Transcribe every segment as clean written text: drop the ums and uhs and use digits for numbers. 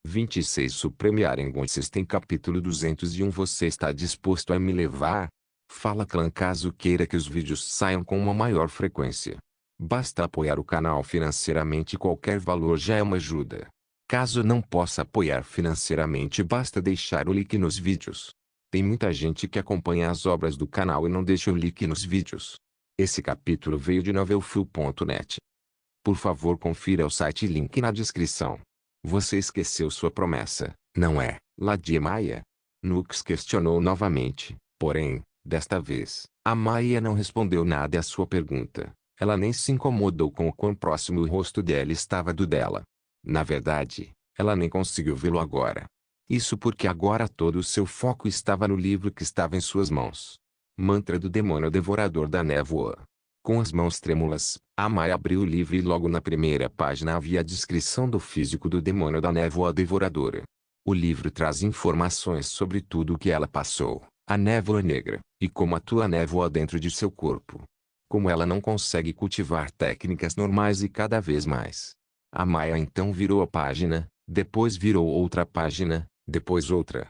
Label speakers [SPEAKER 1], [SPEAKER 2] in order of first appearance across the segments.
[SPEAKER 1] 26 Supreme Arengon System Capítulo 201 Você está disposto a me levar? Fala Clã caso queira que os vídeos saiam com uma maior frequência. Basta apoiar o canal financeiramente, qualquer valor já é uma ajuda. Caso não possa apoiar financeiramente, basta deixar o link nos vídeos. Tem muita gente que acompanha as obras do canal e não deixa o link nos vídeos. Esse capítulo veio de novelfull.net. Por favor, confira o site e link na descrição. Você esqueceu sua promessa, não é, Ladia Maia? Nux questionou novamente, porém, desta vez, a Maia não respondeu nada à sua pergunta. Ela nem se incomodou com o quão próximo o rosto dela estava do dela. Na verdade, ela nem conseguiu vê-lo agora. Isso porque agora todo o seu foco estava no livro que estava em suas mãos. Mantra do Demônio Devorador da Névoa. Com as mãos trêmulas, a Maia abriu o livro e logo na primeira página havia a descrição do físico do demônio da névoa devoradora. O livro traz informações sobre tudo o que ela passou, a névoa negra, e como atua a névoa dentro de seu corpo. Como ela não consegue cultivar técnicas normais e cada vez mais. A Maia então virou a página, depois virou outra página, depois outra,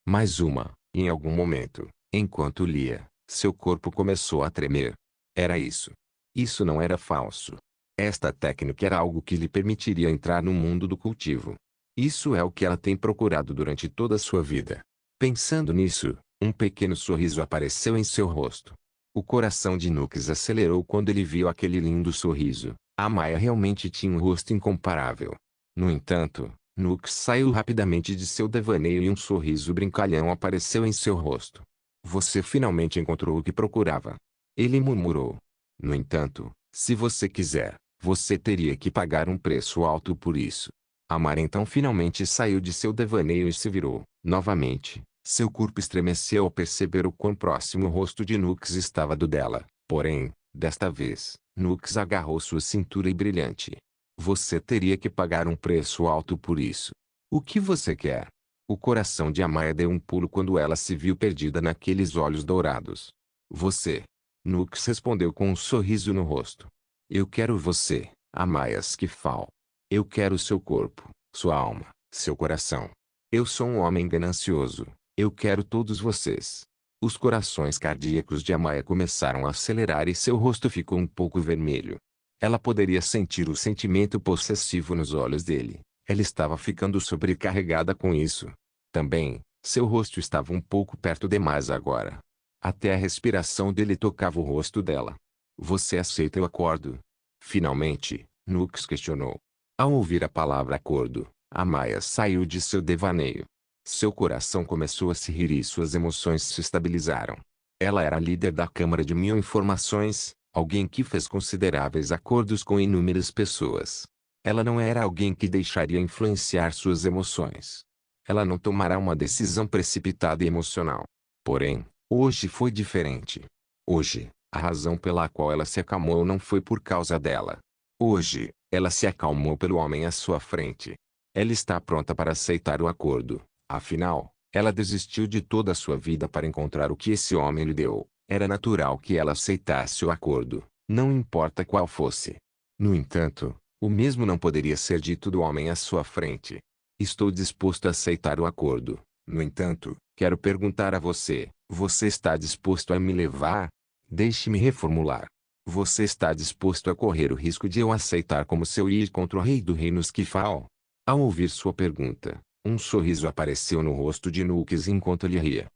[SPEAKER 1] mais uma, e em algum momento, enquanto lia, seu corpo começou a tremer. Era isso. Isso não era falso. Esta técnica era algo que lhe permitiria entrar no mundo do cultivo. Isso é o que ela tem procurado durante toda a sua vida. Pensando nisso, um pequeno sorriso apareceu em seu rosto. O coração de Nux acelerou quando ele viu aquele lindo sorriso. A Maia realmente tinha um rosto incomparável. No entanto, Nux saiu rapidamente de seu devaneio e um sorriso brincalhão apareceu em seu rosto. Você finalmente encontrou o que procurava. Ele murmurou. No entanto, se você quiser, você teria que pagar um preço alto por isso. Amar então finalmente saiu de seu devaneio e se virou, novamente. Seu corpo estremeceu ao perceber o quão próximo o rosto de Nux estava do dela. Porém, desta vez, Nux agarrou sua cintura e brilhante. Você teria que pagar um preço alto por isso. O que você quer? O coração de Amaya deu um pulo quando ela se viu perdida naqueles olhos dourados. Você. Nux respondeu com um sorriso no rosto. Eu quero você, Amaya Skifal. Eu quero seu corpo, sua alma, seu coração. Eu sou um homem ganancioso. Eu quero todos vocês. Os corações cardíacos de Amaya começaram a acelerar e seu rosto ficou um pouco vermelho. Ela poderia sentir o sentimento possessivo nos olhos dele. Ela estava ficando sobrecarregada com isso. Também, seu rosto estava um pouco perto demais agora. Até a respiração dele tocava o rosto dela. Você aceita o acordo? Finalmente, Nux questionou. Ao ouvir a palavra acordo, Amaya saiu de seu devaneio. Seu coração começou a se rir e suas emoções se estabilizaram. Ela era a líder da Câmara de 1000 Informações, alguém que fez consideráveis acordos com inúmeras pessoas. Ela não era alguém que deixaria influenciar suas emoções. Ela não tomará uma decisão precipitada e emocional. Porém, hoje foi diferente. Hoje, a razão pela qual ela se acalmou não foi por causa dela. Hoje, ela se acalmou pelo homem à sua frente. Ela está pronta para aceitar o acordo. Afinal, ela desistiu de toda a sua vida para encontrar o que esse homem lhe deu. Era natural que ela aceitasse o acordo, não importa qual fosse. No entanto, o mesmo não poderia ser dito do homem à sua frente. Estou disposto a aceitar o acordo. No entanto, quero perguntar a você, você está disposto a me levar? Deixe-me reformular. Você está disposto a correr o risco de eu aceitar como seu ir contra o rei do reino Skifal? Ao ouvir sua pergunta, um sorriso apareceu no rosto de Nux enquanto ele ria.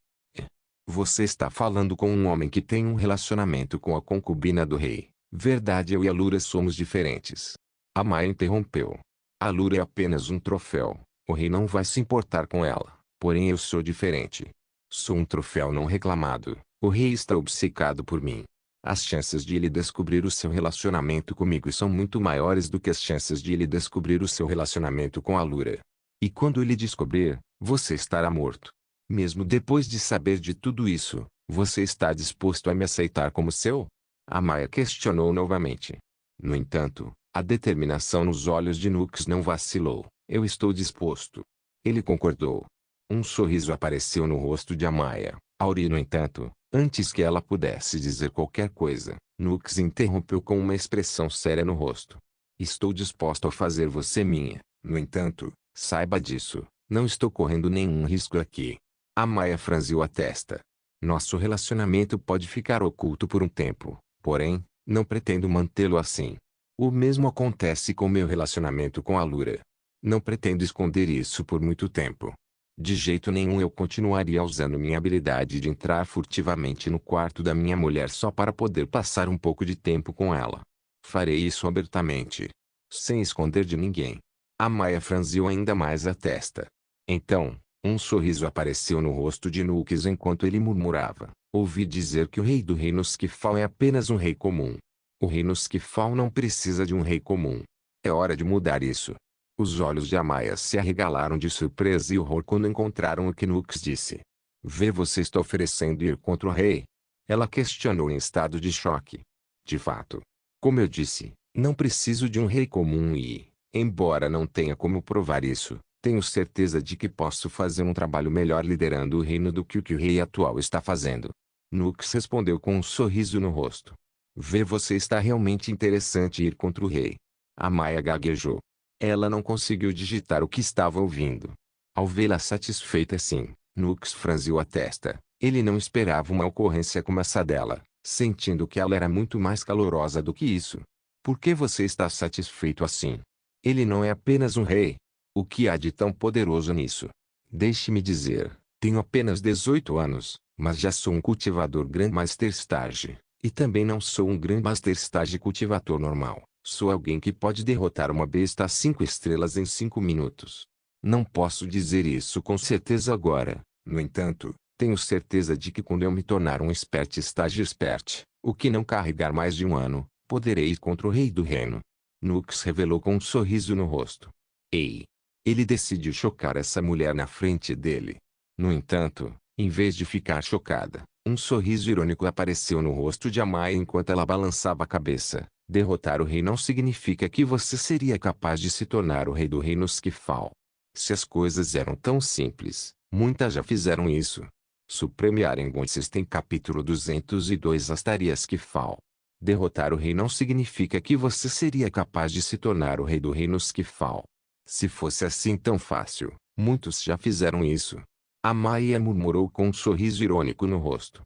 [SPEAKER 1] Você está falando com um homem que tem um relacionamento com a concubina do rei. Verdade, eu e a Lura somos diferentes. A Maia interrompeu. A Lura é apenas um troféu. O rei não vai se importar com ela. Porém eu sou diferente. Sou um troféu não reclamado. O rei está obcecado por mim. As chances de ele descobrir o seu relacionamento comigo são muito maiores do que as chances de ele descobrir o seu relacionamento com a Lura. E quando ele descobrir, você estará morto. Mesmo depois de saber de tudo isso, você está disposto a me aceitar como seu? A Maia questionou novamente. No entanto, a determinação nos olhos de Nux não vacilou. Eu estou disposto. Ele concordou. Um sorriso apareceu no rosto de Amaya. Auri, no entanto, antes que ela pudesse dizer qualquer coisa, Nux interrompeu com uma expressão séria no rosto. Estou disposto a fazer você minha. No entanto, Saiba disso, não estou correndo nenhum risco aqui. Amaya franziu a testa. Nosso relacionamento pode ficar oculto por um tempo, porém, não pretendo mantê-lo assim. O mesmo acontece com meu relacionamento com a Lura. Não pretendo esconder isso por muito tempo. De jeito nenhum eu continuaria usando minha habilidade de entrar furtivamente no quarto da minha mulher só para poder passar um pouco de tempo com ela. Farei isso abertamente. Sem esconder de ninguém. Amaya franziu ainda mais a testa. Então, um sorriso apareceu no rosto de Nukes enquanto ele murmurava. Ouvi dizer que o rei do reino Skifal é apenas um rei comum. O reino Skifal não precisa de um rei comum. É hora de mudar isso. Os olhos de Amaya se arregalaram de surpresa e horror quando encontraram o que Nukes disse. Vê, você está oferecendo ir contra o rei? Ela questionou em estado de choque. De fato. Como eu disse, não preciso de um rei comum e, embora não tenha como provar isso, tenho certeza de que posso fazer um trabalho melhor liderando o reino do que o rei atual está fazendo. Nukes respondeu com um sorriso no rosto. Vê, você está realmente interessante ir contra o rei. Amaya gaguejou. Ela não conseguiu digitar o que estava ouvindo. Ao vê-la satisfeita assim, Nukes franziu a testa. Ele não esperava uma ocorrência como essa dela, sentindo que ela era muito mais calorosa do que isso. Por que você está satisfeito assim? Ele não é apenas um rei. O que há de tão poderoso nisso? Deixe-me dizer, tenho apenas 18 anos, mas já sou um cultivador Grandmaster Stage, e também não sou um Grandmaster Stage cultivador normal. Sou alguém que pode derrotar uma besta 5 estrelas em 5 minutos. Não posso dizer isso com certeza agora, no entanto, tenho certeza de que quando eu me tornar um Expert Stage Expert, o que não carregar mais de um ano, poderei ir contra o rei do reino. Nukes revelou com um sorriso no rosto. Ei! Ele decidiu chocar essa mulher na frente dele. No entanto, em vez de ficar chocada, um sorriso irônico apareceu no rosto de Amaya enquanto ela balançava a cabeça. Derrotar o rei não significa que você seria capaz de se tornar o rei do reino Skifal. Se as coisas eram tão simples, muitas já fizeram isso. Supreme Arengon System capítulo 202 Astaria Skifal. Derrotar o rei não significa que você seria capaz de se tornar o rei do reino Skifal. Se fosse assim tão fácil, muitos já fizeram isso. Amaya murmurou com um sorriso irônico no rosto.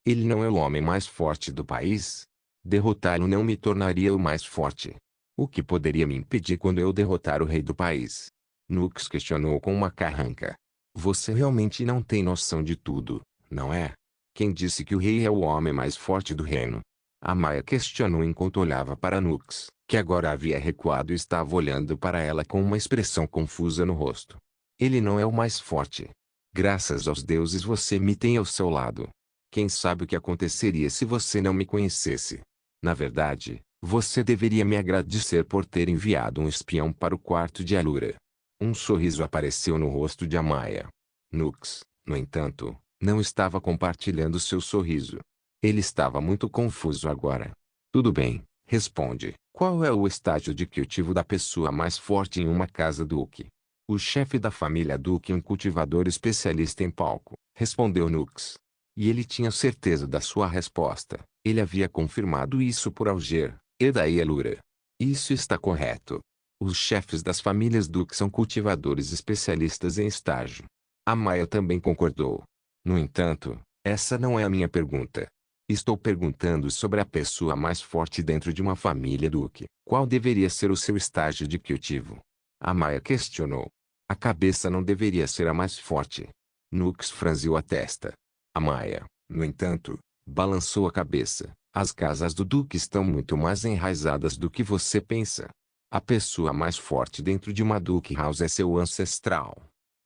[SPEAKER 1] Ele não é o homem mais forte do país? Derrotá-lo não me tornaria o mais forte. O que poderia me impedir quando eu derrotar o rei do país? Nukes questionou com uma carranca. Você realmente não tem noção de tudo, não é? Quem disse que o rei é o homem mais forte do reino? Amaya questionou enquanto olhava para Nukes, que agora havia recuado e estava olhando para ela com uma expressão confusa no rosto. Ele não é o mais forte. Graças aos deuses você me tem ao seu lado. Quem sabe o que aconteceria se você não me conhecesse? Na verdade, você deveria me agradecer por ter enviado um espião para o quarto de Alura. Um sorriso apareceu no rosto de Amaya. Nukes, no entanto, não estava compartilhando seu sorriso. Ele estava muito confuso agora. Tudo bem, responde. Qual é o estágio de cultivo da pessoa mais forte em uma casa Duque? O chefe da família Duque é um cultivador especialista em palco, respondeu Nukes. E ele tinha certeza da sua resposta. Ele havia confirmado isso por Alger, e daí Elura. Isso está correto. Os chefes das famílias Duque são cultivadores especialistas em estágio. Amaya também concordou. No entanto, essa não é a minha pergunta. Estou perguntando sobre a pessoa mais forte dentro de uma família Duque. Qual deveria ser o seu estágio de cultivo? Amaya questionou. A cabeça não deveria ser a mais forte. Nukes franziu a testa. Amaya, no entanto, balançou a cabeça. As casas do Duque estão muito mais enraizadas do que você pensa. A pessoa mais forte dentro de uma Duke House é seu ancestral.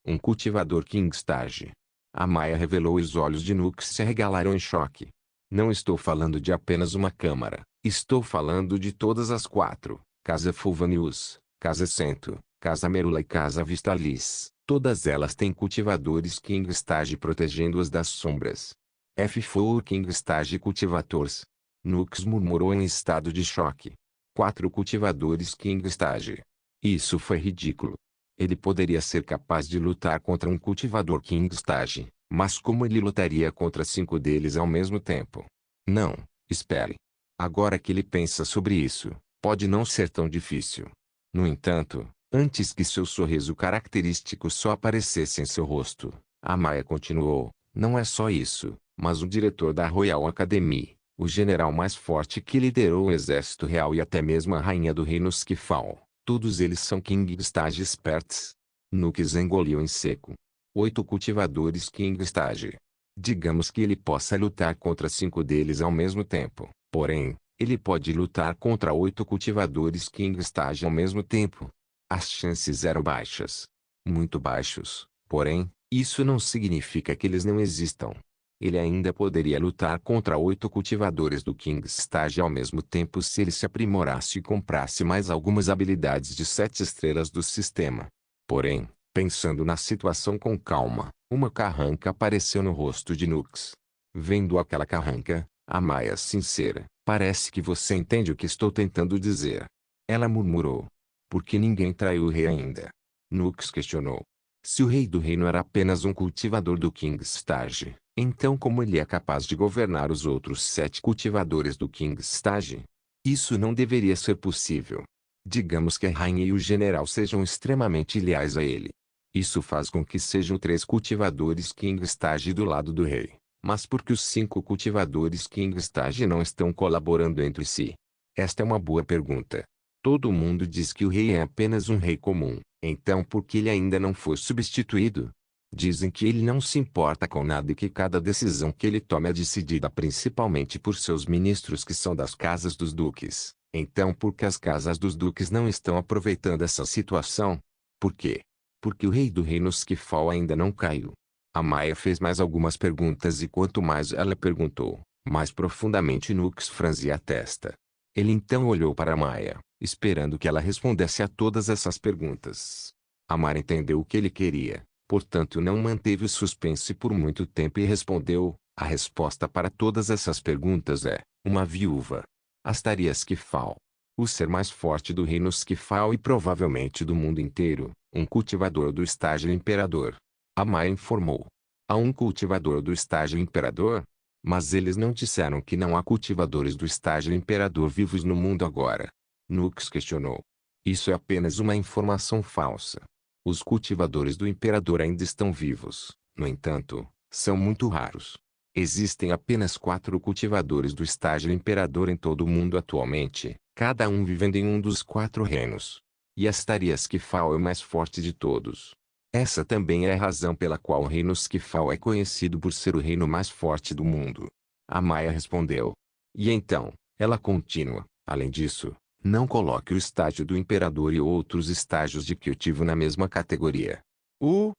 [SPEAKER 1] Um cultivador King Stage. Amaya revelou e os olhos de Nukes se arregalaram em choque. Não estou falando de apenas uma câmara. Estou falando de todas as 4. Casa Fulvanius, Casa Cento, Casa Merula e Casa Vistalis. Todas elas têm cultivadores King Stage protegendo-as das sombras. F4 King Stage Cultivators. Nukes murmurou em estado de choque. 4 cultivadores King Stage. Isso foi ridículo. Ele poderia ser capaz de lutar contra um cultivador King Stage, mas como ele lutaria contra 5 deles ao mesmo tempo? Não, espere. Agora que ele pensa sobre isso, pode não ser tão difícil. No entanto, Antes que seu sorriso característico só aparecesse em seu rosto, Amaya continuou: não é só isso, mas o diretor da Royal Academy, o general mais forte que liderou o exército real e até mesmo a rainha do reino Skifal, todos eles são King Stage Experts. Nux engoliu em seco. 8 cultivadores King Stage. Digamos que ele possa lutar contra 5 deles ao mesmo tempo, porém, ele pode lutar contra 8 cultivadores King Stage ao mesmo tempo. As chances eram baixas. Muito baixos, porém, isso não significa que eles não existam. Ele ainda poderia lutar contra 8 cultivadores do King Stage ao mesmo tempo se ele se aprimorasse e comprasse mais algumas habilidades de 7 estrelas do sistema. Porém, pensando na situação com calma, uma carranca apareceu no rosto de Nux. Vendo aquela carranca, Amaya sincera, parece que você entende o que estou tentando dizer. Ela murmurou. Por que ninguém traiu o rei ainda? Nux questionou. Se o rei do reino era apenas um cultivador do King Stage, então como ele é capaz de governar os outros 7 cultivadores do King Stage? Isso não deveria ser possível. Digamos que a rainha e o general sejam extremamente leais a ele. Isso faz com que sejam 3 cultivadores King Stage do lado do rei. Mas por que os 5 cultivadores King Stage não estão colaborando entre si? Esta é uma boa pergunta. Todo mundo diz que o rei é apenas um rei comum, então por que ele ainda não foi substituído? Dizem que ele não se importa com nada e que cada decisão que ele toma é decidida principalmente por seus ministros que são das casas dos duques. Então por que as casas dos duques não estão aproveitando essa situação? Por quê? Porque o rei do reino Skifal ainda não caiu. Amaya fez mais algumas perguntas e quanto mais ela perguntou, mais profundamente Nux franzia a testa. Ele então olhou para Amaya, esperando que ela respondesse a todas essas perguntas. Amaya entendeu o que ele queria, portanto não manteve o suspense por muito tempo e respondeu: a resposta para todas essas perguntas é, uma viúva. Astaria Skifal. O ser mais forte do reino Skifal e provavelmente do mundo inteiro, um cultivador do estágio imperador. Amaya informou. Há um cultivador do estágio imperador? Mas eles não disseram que não há cultivadores do estágio imperador vivos no mundo agora. Nux questionou. Isso é apenas uma informação falsa. Os cultivadores do imperador ainda estão vivos, no entanto, são muito raros. Existem apenas 4 cultivadores do estágio imperador em todo o mundo atualmente, cada um vivendo em um dos 4 reinos. E Astaria Skifal é o mais forte de todos. Essa também é a razão pela qual o reino Skifal é conhecido por ser o reino mais forte do mundo. Amaya respondeu. E então, ela continua, além disso, não coloque o estágio do imperador e outros estágios de cultivo na mesma categoria. O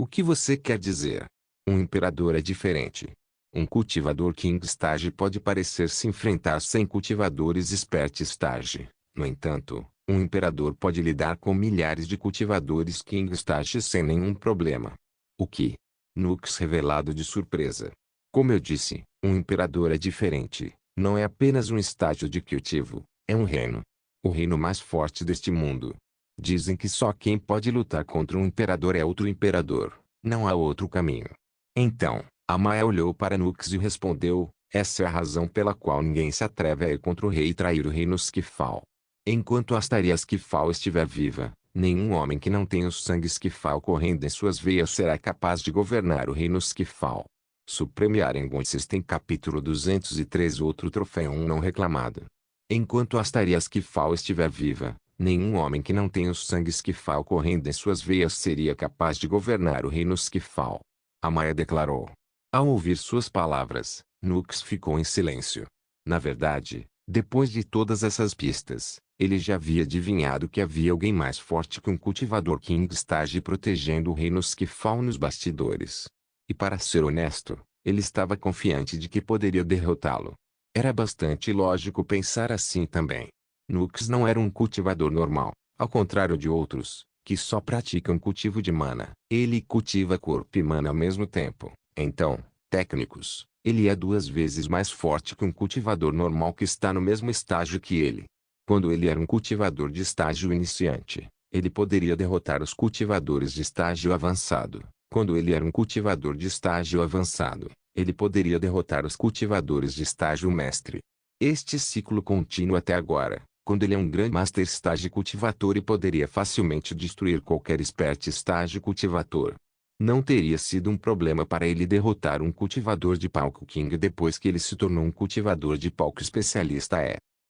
[SPEAKER 1] que você quer dizer? Um imperador é diferente. Um cultivador King Stage pode parecer se enfrentar sem cultivadores Expert Stage. No entanto, um imperador pode lidar com milhares de cultivadores King Stage sem nenhum problema. O que? Nux revelado de surpresa. Como eu disse, um imperador é diferente. Não é apenas um estágio de cultivo, é um reino. O reino mais forte deste mundo. Dizem que só quem pode lutar contra um imperador é outro imperador. Não há outro caminho. Então, Amaya olhou para Nux e respondeu, essa é a razão pela qual ninguém se atreve a ir contra o rei e trair o reino Skifal. Enquanto Astaria Skifal estiver viva, nenhum homem que não tenha o sangue Skifal correndo em suas veias será capaz de governar o reino Skifal. Supreme Arengon System capítulo 203 outro troféu não reclamado. Enquanto Astaria Skifal estiver viva, nenhum homem que não tenha o sangue Skifal correndo em suas veias seria capaz de governar o reino Skifal. Amaya declarou. Ao ouvir suas palavras, Nux ficou em silêncio. Na verdade, depois de todas essas pistas, ele já havia adivinhado que havia alguém mais forte que um cultivador King Stage protegendo o reino Skifal nos bastidores. E para ser honesto, ele estava confiante de que poderia derrotá-lo. Era bastante lógico pensar assim também. Nux não era um cultivador normal, ao contrário de outros, que só praticam cultivo de mana. Ele cultiva corpo e mana ao mesmo tempo. Então, técnicos, ele é 2 vezes mais forte que um cultivador normal que está no mesmo estágio que ele. Quando ele era um cultivador de estágio iniciante, ele poderia derrotar os cultivadores de estágio avançado. Quando ele era um cultivador de estágio avançado, ele poderia derrotar os cultivadores de estágio mestre. Este ciclo contínuo até agora, quando ele é um grande Master Stage Cultivator e poderia facilmente destruir qualquer Expert Stage Cultivator. Não teria sido um problema para ele derrotar um cultivador de palco King depois que ele se tornou um cultivador de palco especialista.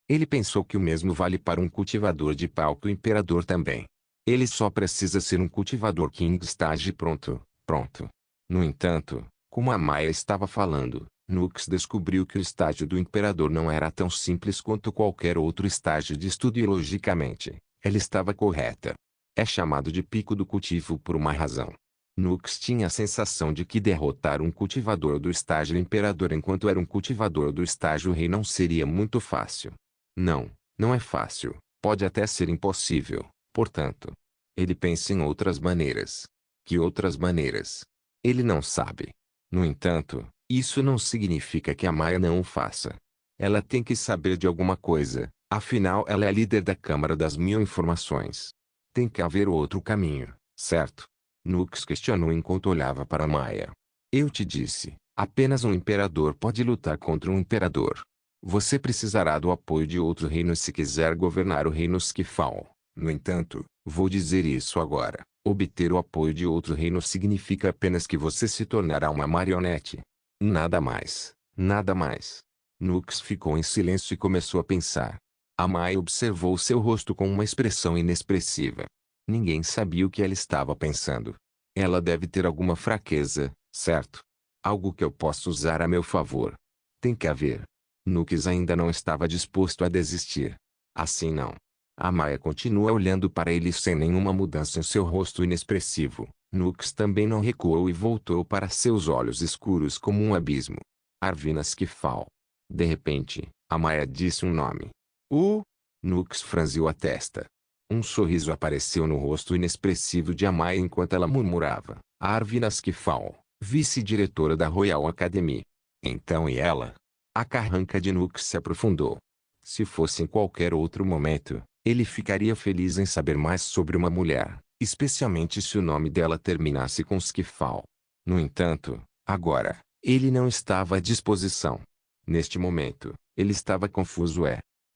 [SPEAKER 1] Ele pensou que o mesmo vale para um cultivador de palco Imperador também. Ele só precisa ser um cultivador King Stage pronto. No entanto, como a Maya estava falando, Nux descobriu que o estágio do Imperador não era tão simples quanto qualquer outro estágio de estudo e logicamente, ela estava correta. É chamado de pico do cultivo por uma razão. Nux tinha a sensação de que derrotar um cultivador do estágio Imperador enquanto era um cultivador do estágio Rei não seria muito fácil. Não é fácil, pode até ser impossível, portanto. Ele pensa em outras maneiras. Que outras maneiras? Ele não sabe. No entanto, isso não significa que a Maya não o faça. Ela tem que saber de alguma coisa, afinal ela é a líder da Câmara das Mil Informações. Tem que haver outro caminho, certo? Nux questionou enquanto olhava para Maya. Eu te disse, apenas um imperador pode lutar contra um imperador. Você precisará do apoio de outro reino se quiser governar o reino Skifal. No entanto, vou dizer isso agora. Obter o apoio de outro reino significa apenas que você se tornará uma marionete. Nada mais. Nada mais. Nux ficou em silêncio e começou a pensar. A Maya observou seu rosto com uma expressão inexpressiva. Ninguém sabia o que ela estava pensando. Ela deve ter alguma fraqueza, certo? Algo que eu possa usar a meu favor. Tem que haver. Nux ainda não estava disposto a desistir. Assim não. A Maya continua olhando para ele sem nenhuma mudança em seu rosto inexpressivo. Nux também não recuou e voltou para seus olhos escuros como um abismo. Arvina Skifal. De repente, a Maya disse um nome. Nux franziu a testa. Um sorriso apareceu no rosto inexpressivo de Amaya enquanto ela murmurava. Arvina Skifal, vice-diretora da Royal Academy. Então e ela? A carranca de Nux se aprofundou. Se fosse em qualquer outro momento, ele ficaria feliz em saber mais sobre uma mulher, especialmente se o nome dela terminasse com Skifal. No entanto, agora, ele não estava à disposição. Neste momento, ele estava confuso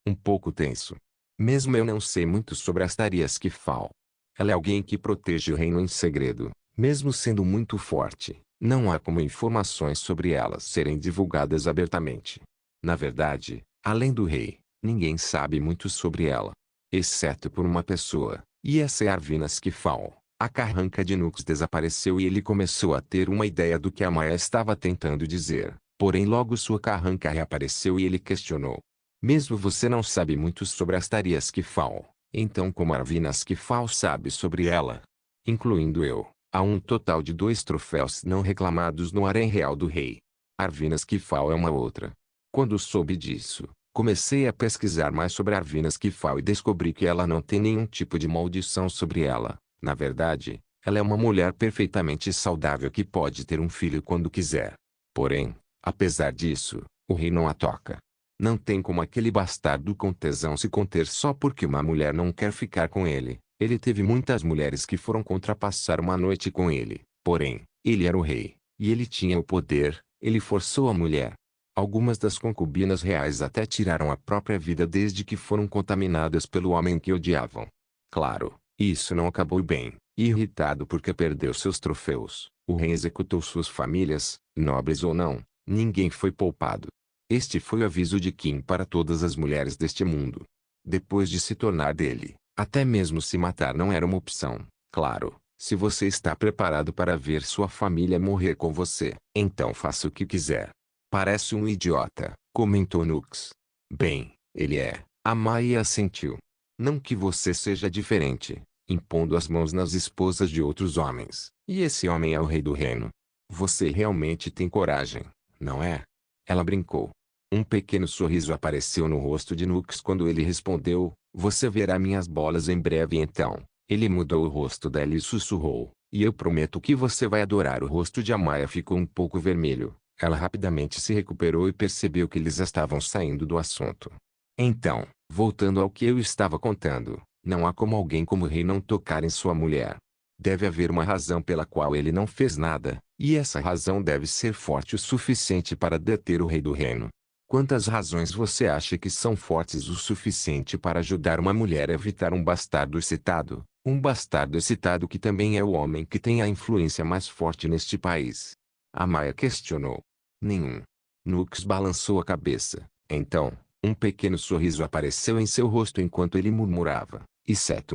[SPEAKER 1] um pouco tenso. Mesmo eu não sei muito sobre Astaria Skifal. Ela é alguém que protege o reino em segredo, mesmo sendo muito forte. Não há como informações sobre elas serem divulgadas abertamente. Na verdade, além do rei, ninguém sabe muito sobre ela. Exceto por uma pessoa, e essa é Arvina Skifal. A carranca de Nux desapareceu e ele começou a ter uma ideia do que a Maya estava tentando dizer. Porém logo sua carranca reapareceu e ele questionou. Mesmo você não sabe muito sobre Astaria Skifal, então como Arvina Skifal sabe sobre ela? Incluindo eu, há um total de 2 troféus não reclamados no harém real do rei. Arvina Skifal é uma outra. Quando soube disso, comecei a pesquisar mais sobre Arvina Skifal e descobri que ela não tem nenhum tipo de maldição sobre ela. Na verdade, ela é uma mulher perfeitamente saudável que pode ter um filho quando quiser. Porém, apesar disso, o rei não a toca. Não tem como aquele bastardo com tesão se conter só porque uma mulher não quer ficar com ele. Ele teve muitas mulheres que foram contrapassar uma noite com ele. Porém, ele era o rei, e ele tinha o poder, ele forçou a mulher. Algumas das concubinas reais até tiraram a própria vida desde que foram contaminadas pelo homem que odiavam. Claro, isso não acabou bem. Irritado porque perdeu seus troféus, o rei executou suas famílias, nobres ou não, ninguém foi poupado. Este foi o aviso de Kim para todas as mulheres deste mundo. Depois de se tornar dele, até mesmo se matar não era uma opção. Claro, se você está preparado para ver sua família morrer com você, então faça o que quiser. Parece um idiota, comentou Nux. Bem, ele é. A Maya assentiu. Não que você seja diferente, impondo as mãos nas esposas de outros homens. E esse homem é o rei do reino. Você realmente tem coragem, não é? Ela brincou. Um pequeno sorriso apareceu no rosto de Nux quando ele respondeu, você verá minhas bolas em breve então. Ele mudou o rosto dela e sussurrou, e eu prometo que você vai adorar. O rosto de Amaya ficou um pouco vermelho. Ela rapidamente se recuperou e percebeu que eles estavam saindo do assunto. Então, voltando ao que eu estava contando, não há como alguém como o rei não tocar em sua mulher. Deve haver uma razão pela qual ele não fez nada, e essa razão deve ser forte o suficiente para deter o rei do reino. Quantas razões você acha que são fortes o suficiente para ajudar uma mulher a evitar um bastardo excitado? Um bastardo excitado que também é o homem que tem a influência mais forte neste país. Amaya questionou. Nenhum. Nux balançou a cabeça. Então, um pequeno sorriso apareceu em seu rosto enquanto ele murmurava. Exceto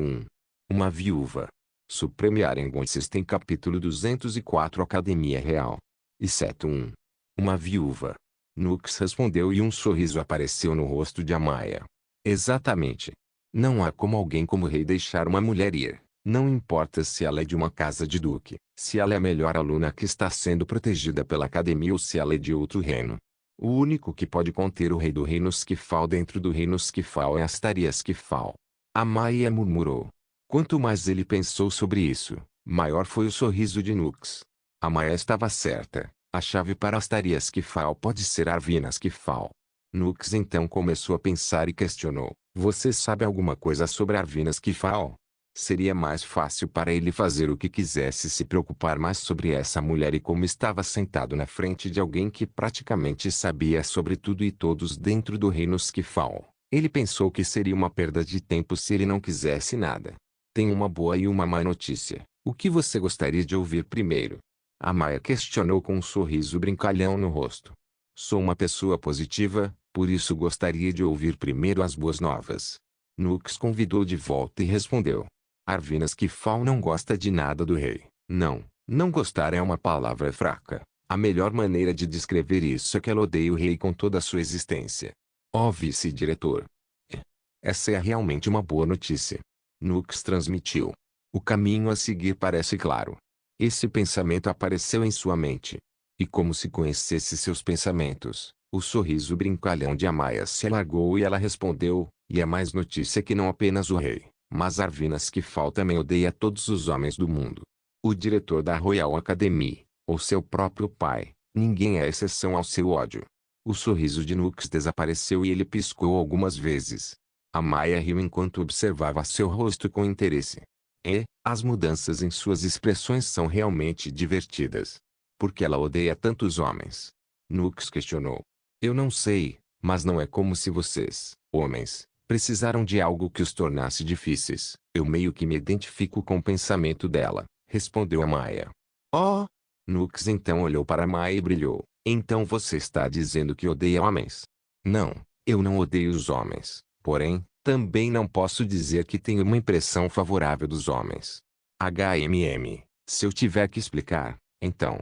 [SPEAKER 1] uma viúva. Supreme Arengon System capítulo 204 Academia Real. Exceto uma viúva. Nux respondeu e um sorriso apareceu no rosto de Amaya. Exatamente. Não há como alguém como o rei deixar uma mulher ir. Não importa se ela é de uma casa de duque, se ela é a melhor aluna que está sendo protegida pela academia ou se ela é de outro reino. O único que pode conter o rei do reino Skifal dentro do reino Skifal é Astaria Skifal. Amaya murmurou. Quanto mais ele pensou sobre isso, maior foi o sorriso de Nux. Amaya estava certa. A chave para Astaria Skifal pode ser Arvina Skifal. Nux então começou a pensar e questionou. Você sabe alguma coisa sobre Arvina Skifal? Seria mais fácil para ele fazer o que quisesse se preocupar mais sobre essa mulher e como estava sentado na frente de alguém que praticamente sabia sobre tudo e todos dentro do reino Skifal. Ele pensou que seria uma perda de tempo se ele não quisesse nada. Tenho uma boa e uma má notícia. O que você gostaria de ouvir primeiro? Amaya questionou com um sorriso brincalhão no rosto. Sou uma pessoa positiva, por isso gostaria de ouvir primeiro as boas novas. Nux convidou de volta e respondeu. Arvina Skifal não gosta de nada do rei. Não gostar é uma palavra fraca. A melhor maneira de descrever isso é que ela odeia o rei com toda a sua existência. Ó vice-diretor. Essa é realmente uma boa notícia. Nux transmitiu. O caminho a seguir parece claro. Esse pensamento apareceu em sua mente. E como se conhecesse seus pensamentos, o sorriso brincalhão de Amaya se alargou e ela respondeu, e é mais notícia que não apenas o rei, mas Arvina Skifal também odeia todos os homens do mundo. O diretor da Royal Academy, ou seu próprio pai, ninguém é exceção ao seu ódio. O sorriso de Nux desapareceu e ele piscou algumas vezes. Amaya riu enquanto observava seu rosto com interesse. As mudanças em suas expressões são realmente divertidas. Por que ela odeia tantos homens? Nux questionou. Eu não sei, mas não é como se vocês, homens, precisaram de algo que os tornasse difíceis. Eu meio que me identifico com o pensamento dela, respondeu Amaya. Oh! Nux então olhou para Amaya e brilhou. Então você está dizendo que odeia homens? Não, eu não odeio os homens. Porém, também não posso dizer que tenho uma impressão favorável dos homens. Se eu tiver que explicar, então.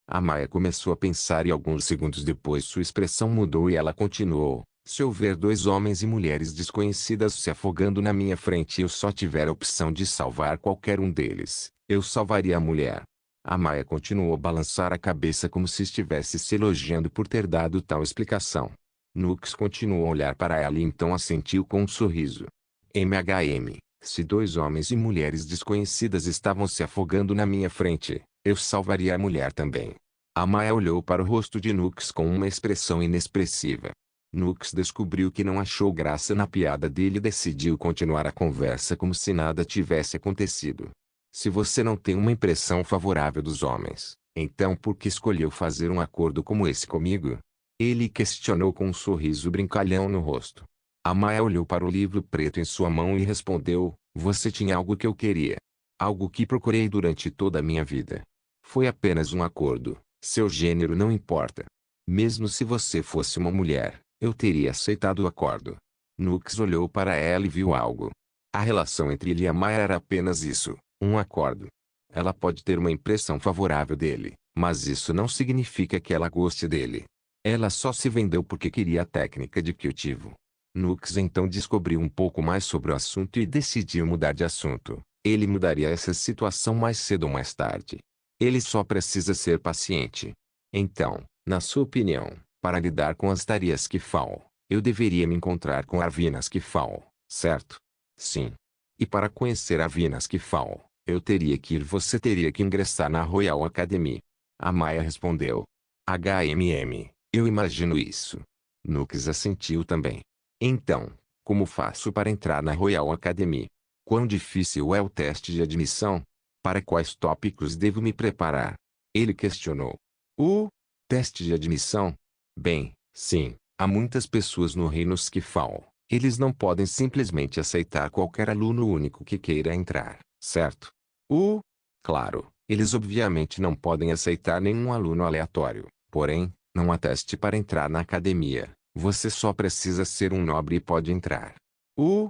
[SPEAKER 1] Amaya começou a pensar e alguns segundos depois sua expressão mudou e ela continuou. Se houver dois homens e mulheres desconhecidas se afogando na minha frente e eu só tiver a opção de salvar qualquer um deles, eu salvaria a mulher. Amaya continuou a balançar a cabeça como se estivesse se elogiando por ter dado tal explicação. Nux continuou a olhar para ela e então assentiu com um sorriso. Se dois homens e mulheres desconhecidas estavam se afogando na minha frente, eu salvaria a mulher também. Amaya olhou para o rosto de Nux com uma expressão inexpressiva. Nux descobriu que não achou graça na piada dele e decidiu continuar a conversa como se nada tivesse acontecido. Se você não tem uma impressão favorável dos homens, então por que escolheu fazer um acordo como esse comigo? Ele questionou com um sorriso brincalhão no rosto. Amaya olhou para o livro preto em sua mão e respondeu, você tinha algo que eu queria. Algo que procurei durante toda a minha vida. Foi apenas um acordo, seu gênero não importa. Mesmo se você fosse uma mulher, eu teria aceitado o acordo. Nux olhou para ela e viu algo. A relação entre ele e Amaya era apenas isso, um acordo. Ela pode ter uma impressão favorável dele, mas isso não significa que ela goste dele. Ela só se vendeu porque queria a técnica de cultivo. Nux então descobriu um pouco mais sobre o assunto e decidiu mudar de assunto. Ele mudaria essa situação mais cedo ou mais tarde. Ele só precisa ser paciente. Então, na sua opinião, para lidar com as Astarias Skifal, eu deveria me encontrar com Arvina Skifal, certo? Sim. E para conhecer Arvina Skifal, você teria que ingressar na Royal Academy. Amaya respondeu. Eu imagino isso. Nux assentiu também. Então, como faço para entrar na Royal Academy? Quão difícil é o teste de admissão? Para quais tópicos devo me preparar? Ele questionou. O teste de admissão? Bem, sim, Há muitas pessoas no reino Skifal. Eles não podem simplesmente aceitar qualquer aluno único que queira entrar, certo? Claro, eles obviamente não podem aceitar nenhum aluno aleatório. Porém, não há teste para entrar na academia. Você só precisa ser um nobre e pode entrar. Um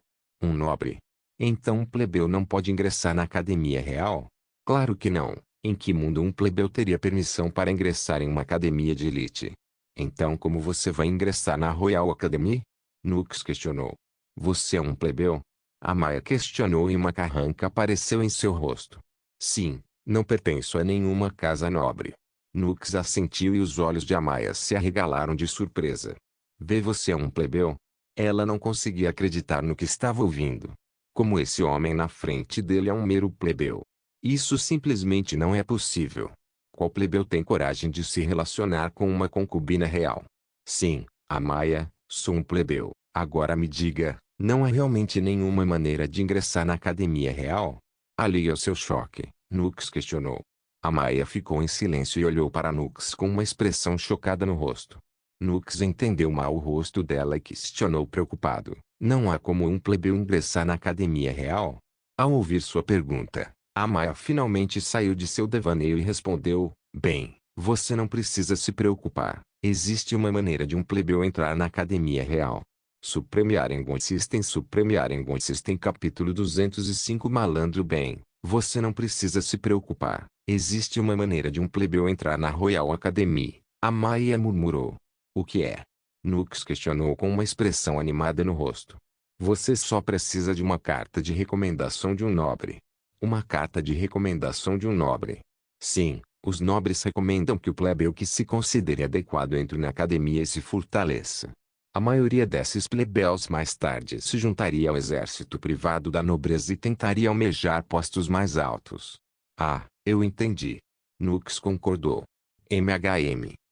[SPEAKER 1] nobre? Então um plebeu não pode ingressar na academia real? Claro que não. Em que mundo um plebeu teria permissão para ingressar em uma academia de elite? Então como você vai ingressar na Royal Academy? Nux questionou. Você é um plebeu? Amaya questionou e uma carranca apareceu em seu rosto. Sim, não pertenço a nenhuma casa nobre. Nux assentiu e os olhos de Amaya se arregalaram de surpresa. Vê, você é um plebeu? Ela não conseguia acreditar no que estava ouvindo. Como esse homem na frente dele é um mero plebeu. Isso simplesmente não é possível. Qual plebeu tem coragem de se relacionar com uma concubina real? Sim, Amaya, sou um plebeu. Agora me diga, não há realmente nenhuma maneira de ingressar na academia real? Ali é o seu choque, Nux questionou. Amaya ficou em silêncio e olhou para Nux com uma expressão chocada no rosto. Nux entendeu mal o rosto dela e questionou preocupado. Não há como um plebeu ingressar na academia real? Ao ouvir sua pergunta, Amaya finalmente saiu de seu devaneio e respondeu, bem, você não precisa se preocupar. Existe uma maneira de um plebeu entrar na academia real. Supremiarengon System capítulo 205 Malandro bem, você não precisa se preocupar. Existe uma maneira de um plebeu entrar na Royal Academy. Amaya murmurou. O que é? Nux questionou com uma expressão animada no rosto. Você só precisa de uma carta de recomendação de um nobre. Uma carta de recomendação de um nobre. Sim, os nobres recomendam que o plebeu que se considere adequado entre na academia e se fortaleça. A maioria desses plebeus mais tarde se juntaria ao exército privado da nobreza e tentaria almejar postos mais altos. Ah, eu entendi. Nux concordou.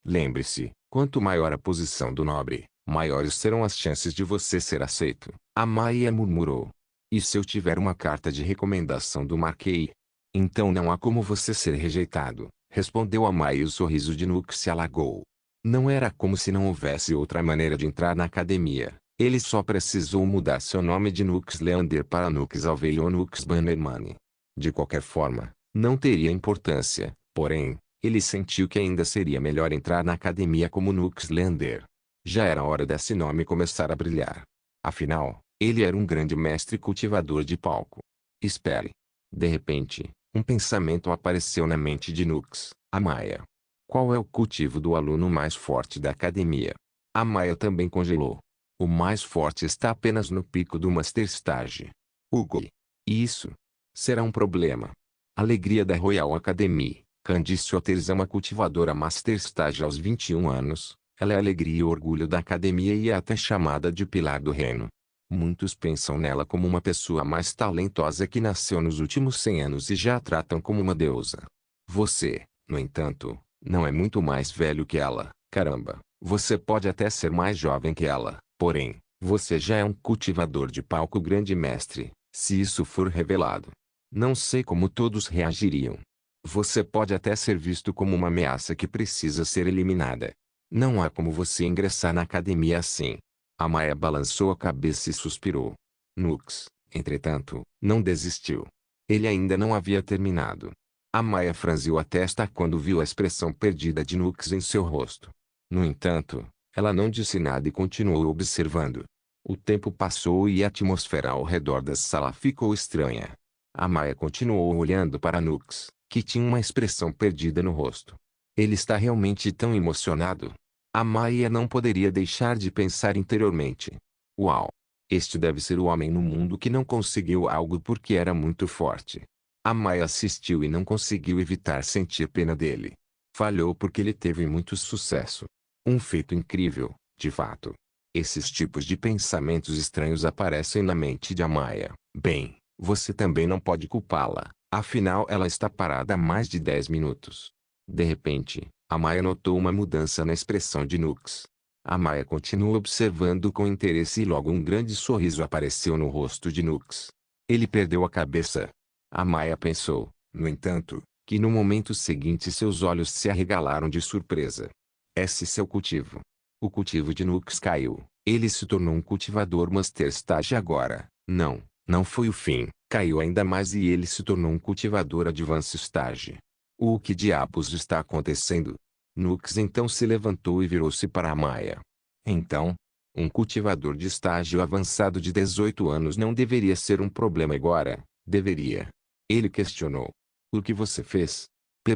[SPEAKER 1] Lembre-se, quanto maior a posição do nobre, maiores serão as chances de você ser aceito. Amaya murmurou. E se eu tiver uma carta de recomendação do Marquês? Então não há como você ser rejeitado, respondeu Amaya e o sorriso de Nux se alagou. Não era como se não houvesse outra maneira de entrar na academia. Ele só precisou mudar seu nome de Nux Leander para Nux Alveil ou Nux Bannerman. De qualquer forma, não teria importância, porém, ele sentiu que ainda seria melhor entrar na academia como Nux Leander. Já era hora desse nome começar a brilhar. Afinal, ele era um grande mestre cultivador de palco. Espere. De repente, um pensamento apareceu na mente de Nux, Amaya. Qual é o cultivo do aluno mais forte da academia? Amaya também congelou. O mais forte está apenas no pico do Master Stage. Hugo. Isso será um problema. Alegria da Royal Academy. Candice Otters é uma cultivadora Master Stage aos 21 anos. Ela é a alegria e o orgulho da academia e é até chamada de pilar do reino. Muitos pensam nela como uma pessoa mais talentosa que nasceu nos últimos 100 anos e já a tratam como uma deusa. Você, no entanto, não é muito mais velho que ela. Caramba, você pode até ser mais jovem que ela, porém, você já é um cultivador de palco grande mestre, se isso for revelado. Não sei como todos reagiriam. Você pode até ser visto como uma ameaça que precisa ser eliminada. Não há como você ingressar na academia assim. Amaya balançou a cabeça e suspirou. Nux, entretanto, não desistiu. Ele ainda não havia terminado. Amaya franziu a testa quando viu a expressão perdida de Nux em seu rosto. No entanto, ela não disse nada e continuou observando. O tempo passou e a atmosfera ao redor da sala ficou estranha. Amaya continuou olhando para Nux, que tinha uma expressão perdida no rosto. Ele está realmente tão emocionado? Amaya não poderia deixar de pensar interiormente. Uau! Este deve ser o homem no mundo que não conseguiu algo porque era muito forte. Amaya assistiu e não conseguiu evitar sentir pena dele. Falhou porque ele teve muito sucesso. Um feito incrível, de fato. Esses tipos de pensamentos estranhos aparecem na mente de Amaya. Bem, você também não pode culpá-la, afinal ela está parada há mais de 10 minutos. De repente, Amaya notou uma mudança na expressão de Nux. Amaya continuou observando com interesse e logo um grande sorriso apareceu no rosto de Nux. Ele perdeu a cabeça. Amaya pensou, no entanto, que no momento seguinte seus olhos se arregalaram de surpresa. Esse seu cultivo. O cultivo de Nux caiu. Ele se tornou um cultivador Master Stage agora. Não, não foi o fim. Caiu ainda mais e ele se tornou um cultivador Advanced Stage. O que diabos está acontecendo? Nux então se levantou e virou-se para Amaya. Então, um cultivador de estágio avançado de 18 anos não deveria ser um problema agora, deveria? Ele questionou. O que você fez?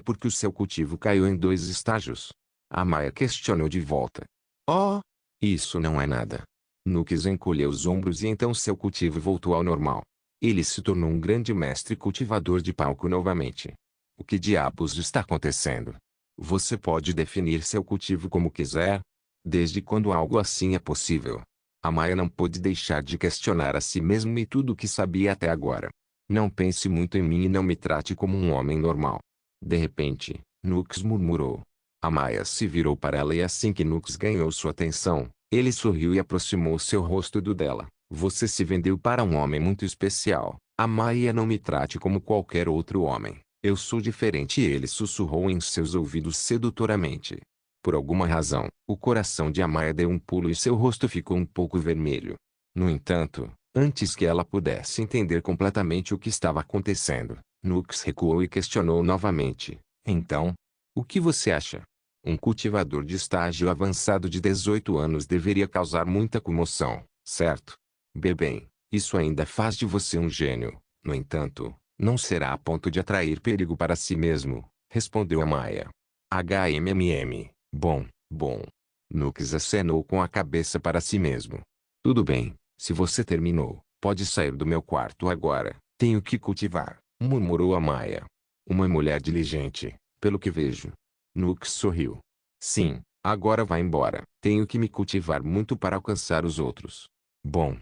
[SPEAKER 1] Porque o seu cultivo caiu em 2 estágios. Amaya questionou de volta. Oh, isso não é nada. Nux encolheu os ombros e então seu cultivo voltou ao normal. Ele se tornou um grande mestre cultivador de palco novamente. O que diabos está acontecendo? Você pode definir seu cultivo como quiser? Desde quando algo assim é possível? Amaya não pôde deixar de questionar a si mesmo e tudo o que sabia até agora. Não pense muito em mim e não me trate como um homem normal. De repente, Nux murmurou. Amaya se virou para ela e assim que Nux ganhou sua atenção, ele sorriu e aproximou seu rosto do dela. Você se vendeu para um homem muito especial. Amaya, não me trate como qualquer outro homem. Eu sou diferente, ele sussurrou em seus ouvidos sedutoramente. Por alguma razão, o coração de Amaya deu um pulo e seu rosto ficou um pouco vermelho. No entanto, antes que ela pudesse entender completamente o que estava acontecendo, Nux recuou e questionou novamente. Então, o que você acha? Um cultivador de estágio avançado de 18 anos deveria causar muita comoção, certo? Bem, isso ainda faz de você um gênio. No entanto, não será a ponto de atrair perigo para si mesmo, respondeu Amaya. Bom, bom. Nux acenou com a cabeça para si mesmo. Tudo bem, se você terminou, pode sair do meu quarto agora. Tenho que cultivar, murmurou Amaya. Uma mulher diligente, pelo que vejo. Nux sorriu. Sim, agora vá embora. Tenho que me cultivar muito para alcançar os outros. Bom,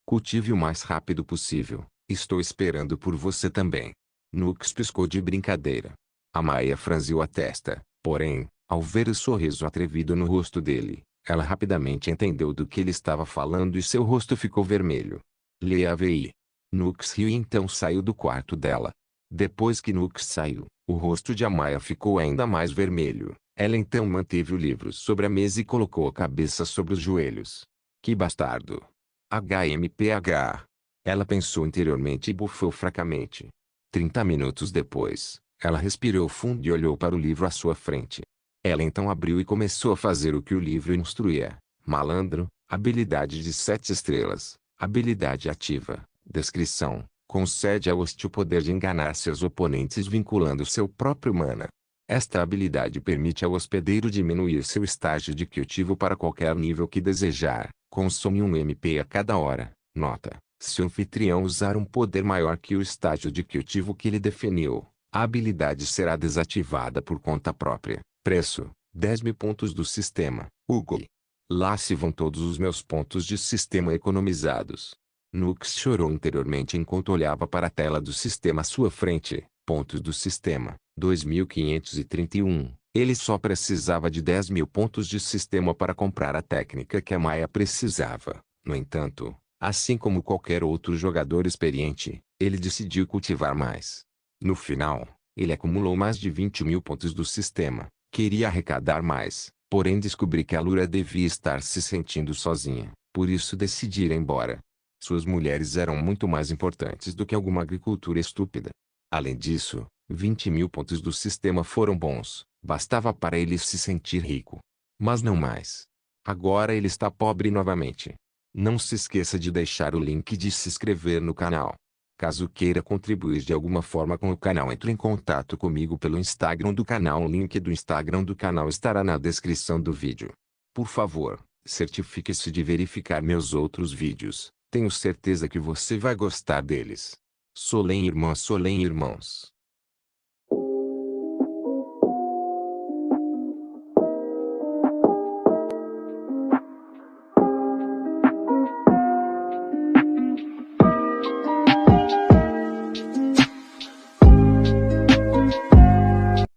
[SPEAKER 1] cultive o mais rápido possível. Estou esperando por você também. Nux piscou de brincadeira. Amaya franziu a testa, porém, ao ver o sorriso atrevido no rosto dele, ela rapidamente entendeu do que ele estava falando e seu rosto ficou vermelho. Leave-i. Nux riu e então saiu do quarto dela. Depois que Nux saiu, o rosto de Amaya ficou ainda mais vermelho. Ela então manteve o livro sobre a mesa e colocou a cabeça sobre os joelhos. Que bastardo! HMPH. Ela pensou interiormente e bufou fracamente. 30 minutos depois, ela respirou fundo e olhou para o livro à sua frente. Ela então abriu e começou a fazer o que o livro instruía. Malandro, habilidade de 7 estrelas, habilidade ativa, descrição, concede ao host o poder de enganar seus oponentes vinculando seu próprio mana. Esta habilidade permite ao hospedeiro diminuir seu estágio de cultivo para qualquer nível que desejar, consome 1 MP a cada hora. Nota: se o anfitrião usar um poder maior que o estágio de cultivo que ele definiu, a habilidade será desativada por conta própria. Preço: 10.000 pontos do sistema. Hugo. Lá se vão todos os meus pontos de sistema economizados. Nux chorou interiormente enquanto olhava para a tela do sistema à sua frente. Pontos do sistema: 2.531. Ele só precisava de 10.000 pontos de sistema para comprar a técnica que a Maya precisava. No entanto, assim como qualquer outro jogador experiente, ele decidiu cultivar mais. No final, ele acumulou mais de 20.000 pontos do sistema. Queria arrecadar mais, porém descobri que a Lura devia estar se sentindo sozinha, por isso decidiu ir embora. Suas mulheres eram muito mais importantes do que alguma agricultura estúpida. Além disso, 20.000 pontos do sistema foram bons, bastava para ele se sentir rico. Mas não mais. Agora ele está pobre novamente. Não se esqueça de deixar o link de se inscrever no canal. Caso queira contribuir de alguma forma com o canal, entre em contato comigo pelo Instagram do canal. O link do Instagram do canal estará na descrição do vídeo. Por favor, certifique-se de verificar meus outros vídeos. Tenho certeza que você vai gostar deles. Solem irmãos.